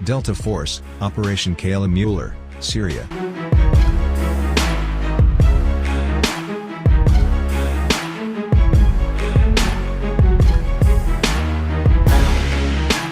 Delta Force, Operation Kayla Mueller, Syria.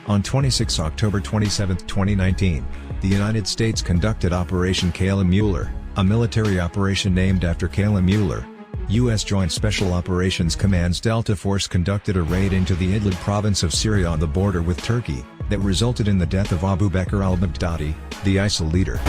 On 26 October 27, 2019, the United States conducted Operation Kayla Mueller, a military operation named after Kayla Mueller. U.S. Joint Special Operations Command's Delta Force conducted a raid into the Idlib province of Syria on the border with Turkey, that resulted in the death of Abu Bakr al-Baghdadi, the ISIL leader.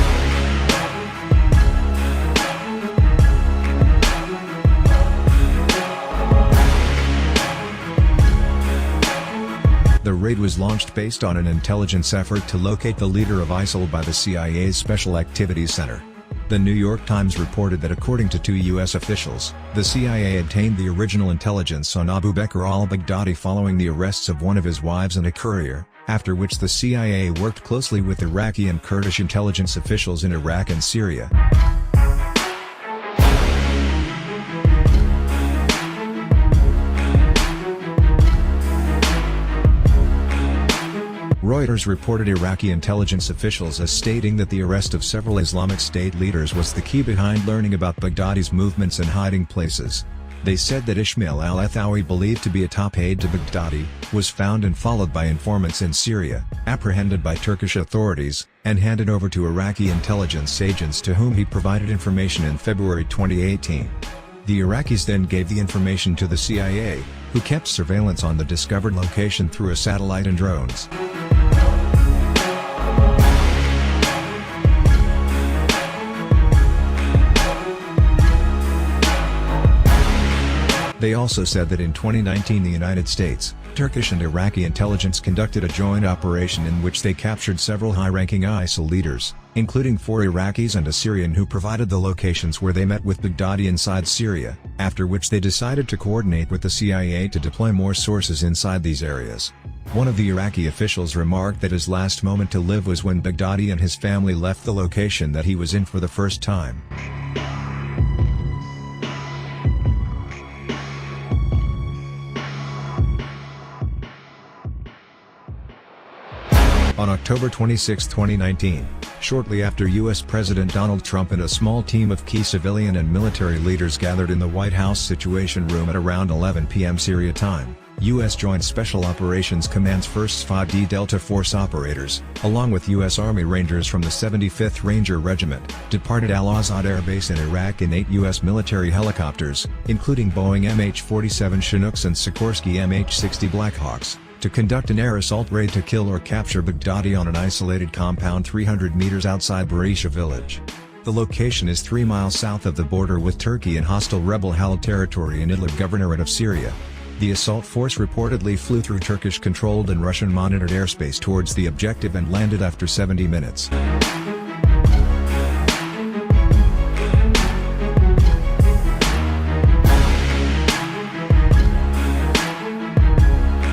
The raid was launched based on an intelligence effort to locate the leader of ISIL by the CIA's Special Activities Center. The New York Times reported that according to 2 U.S. officials, the CIA obtained the original intelligence on Abu Bakr al-Baghdadi following the arrests of one of his wives and a courier, after which the CIA worked closely with Iraqi and Kurdish intelligence officials in Iraq and Syria. Reuters reported Iraqi intelligence officials as stating that the arrest of several Islamic State leaders was the key behind learning about Baghdadi's movements and hiding places. They said that Ismail al-Athawi, believed to be a top aide to Baghdadi, was found and followed by informants in Syria, apprehended by Turkish authorities, and handed over to Iraqi intelligence agents to whom he provided information in February 2018. The Iraqis then gave the information to the CIA, who kept surveillance on the discovered location through a satellite and drones. They also said that in 2019 the United States, Turkish and Iraqi intelligence conducted a joint operation in which they captured several high-ranking ISIL leaders, including 4 Iraqis and a Syrian who provided the locations where they met with Baghdadi inside Syria, after which they decided to coordinate with the CIA to deploy more sources inside these areas. One of the Iraqi officials remarked that his last moment to live was when Baghdadi and his family left the location that he was in for the first time. On October 26, 2019, shortly after U.S. President Donald Trump and a small team of key civilian and military leaders gathered in the White House Situation Room at around 11 p.m. Syria time, U.S. Joint Special Operations Command's 1st 5D Delta Force operators, along with U.S. Army Rangers from the 75th Ranger Regiment, departed Al-Azad Air Base in Iraq in 8 U.S. military helicopters, including Boeing MH-47 Chinooks and Sikorsky MH-60 Blackhawks, to conduct an air assault raid to kill or capture Baghdadi on an isolated compound 300 meters outside Barisha village. The location is 3 miles south of the border with Turkey and hostile rebel-held territory in Idlib Governorate of Syria. The assault force reportedly flew through Turkish-controlled and Russian-monitored airspace towards the objective and landed after 70 minutes.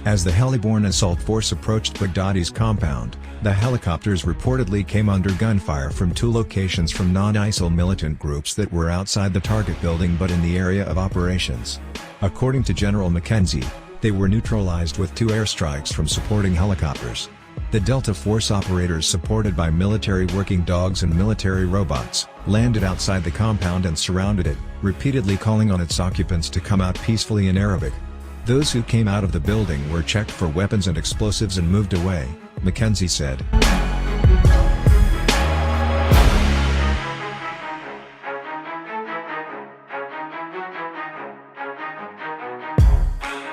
As the heli-borne assault force approached Baghdadi's compound, the helicopters reportedly came under gunfire from 2 locations from non-ISIL militant groups that were outside the target building but in the area of operations. According to General McKenzie, they were neutralized with 2 airstrikes from supporting helicopters. The Delta Force operators, supported by military working dogs and military robots, landed outside the compound and surrounded it, repeatedly calling on its occupants to come out peacefully in Arabic. Those who came out of the building were checked for weapons and explosives and moved away, McKenzie said.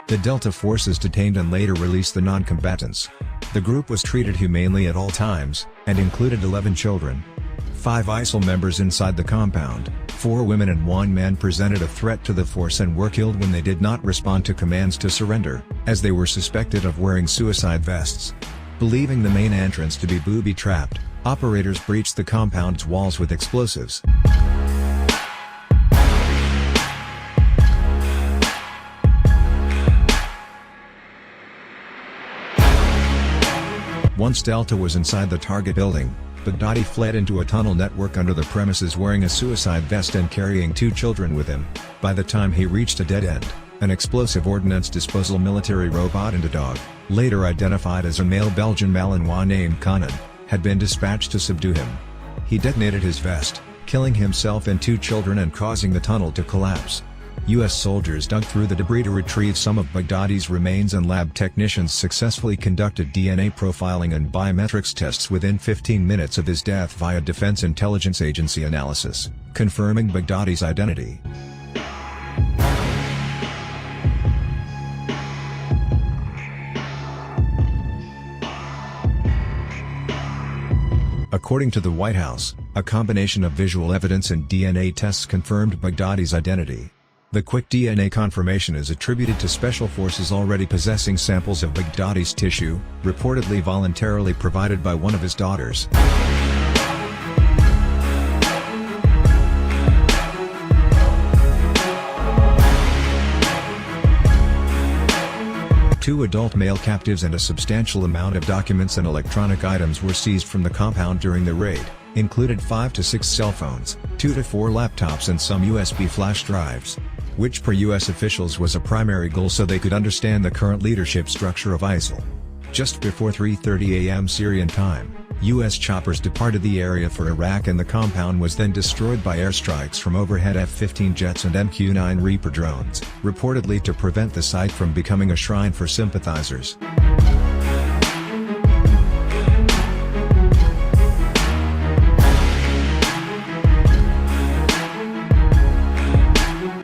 The Delta forces detained and later released the non-combatants. The group was treated humanely at all times, and included 11 children. 5 ISIL members inside the compound, 4 women and 1 man presented a threat to the force and were killed when they did not respond to commands to surrender, as they were suspected of wearing suicide vests. Believing the main entrance to be booby-trapped, operators breached the compound's walls with explosives. Once Delta was inside the target building, Baghdadi fled into a tunnel network under the premises wearing a suicide vest and carrying 2 children with him. By the time he reached a dead end, an explosive ordnance disposal military robot and a dog, later identified as a male Belgian Malinois named Conan, had been dispatched to subdue him. He detonated his vest, killing himself and 2 children and causing the tunnel to collapse. U.S. soldiers dug through the debris to retrieve some of Baghdadi's remains, and lab technicians successfully conducted DNA profiling and biometrics tests within 15 minutes of his death via Defense Intelligence Agency analysis, confirming Baghdadi's identity. According to the White House, a combination of visual evidence and DNA tests confirmed Baghdadi's identity. The quick DNA confirmation is attributed to special forces already possessing samples of Baghdadi's tissue, reportedly voluntarily provided by one of his daughters. Two adult male captives and a substantial amount of documents and electronic items were seized from the compound during the raid, included 5 to 6 cell phones, 2 to 4 laptops and some USB flash drives, which per U.S. officials was a primary goal so they could understand the current leadership structure of ISIL. Just before 3:30 a.m. Syrian time, U.S. choppers departed the area for Iraq, and the compound was then destroyed by airstrikes from overhead F-15 jets and MQ-9 Reaper drones, reportedly to prevent the site from becoming a shrine for sympathizers.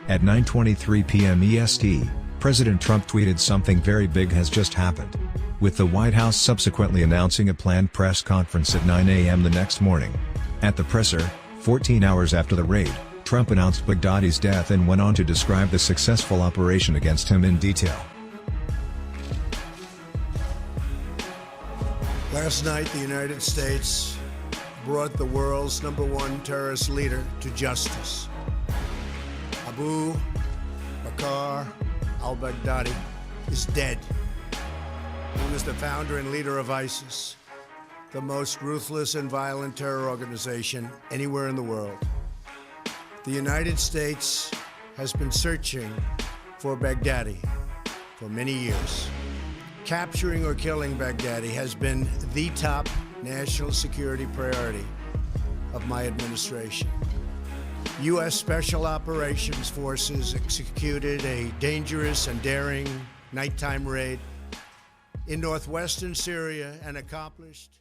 At 9:23 p.m. EST, President Trump tweeted, "Something very big has just happened," with the White House subsequently announcing a planned press conference at 9 a.m. the next morning. At the presser, 14 hours after the raid, Trump announced Baghdadi's death and went on to describe the successful operation against him in detail. Last night, the United States brought the world's #1 terrorist leader to justice. Abu Bakr al-Baghdadi is dead. He was the founder and leader of ISIS, the most ruthless and violent terror organization anywhere in the world. The United States has been searching for Baghdadi for many years. Capturing or killing Baghdadi has been the top national security priority of my administration. U.S. Special Operations Forces executed a dangerous and daring nighttime raid in northwestern Syria and accomplished